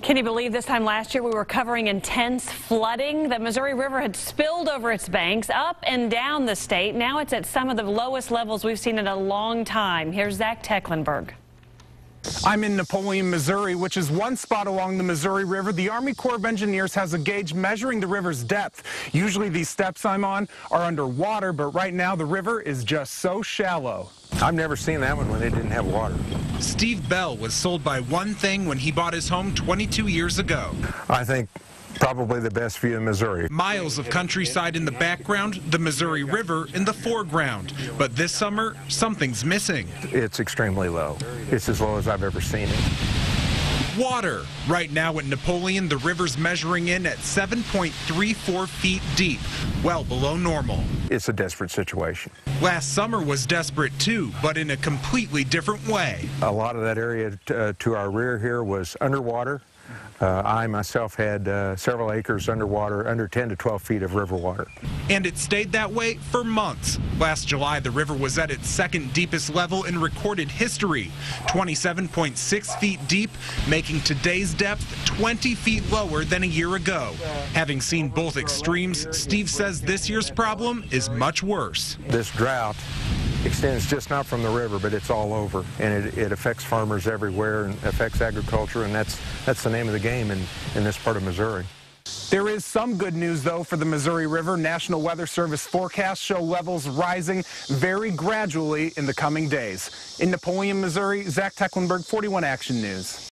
Can you believe this time last year we were covering intense flooding? The Missouri River had spilled over its banks up and down the state. Now it's at some of the lowest levels we've seen in a long time. Here's Zach Tecklenburg. I'm in Napoleon, Missouri, which is one spot along the Missouri River. The Army Corps of Engineers has a gauge measuring the river's depth. Usually these steps I'm on are underwater, but right now the river is just so shallow. I've never seen that one when they didn't have water. Steve Bell was sold by one thing when he bought his home 22 years ago. I think probably the best view in Missouri. Miles of countryside in the background, the Missouri River in the foreground. But this summer, something's missing. It's extremely low. It's as low as I've ever seen it. Water. Right now at Napoleon, the river's measuring in at 7.34 feet deep, well below normal. It's a desperate situation. Last summer was desperate too, but in a completely different way. A lot of that area to our rear here was underwater. I myself had several acres underwater, under 10 to 12 feet of river water. And it stayed that way for months. Last July, the river was at its second deepest level in recorded history, 27.6 feet deep, making today's depth 20 feet lower than a year ago. Having seen both extremes, Steve says this year's problem is much worse. This drought extends just not from the river, but it's all over, and it affects farmers everywhere and affects agriculture, and that's the name of the game in this part of Missouri. There is some good news, though, for the Missouri River. National Weather Service forecasts show levels rising very gradually in the coming days. In Napoleon, Missouri, Zach Tecklenburg, 41 Action News.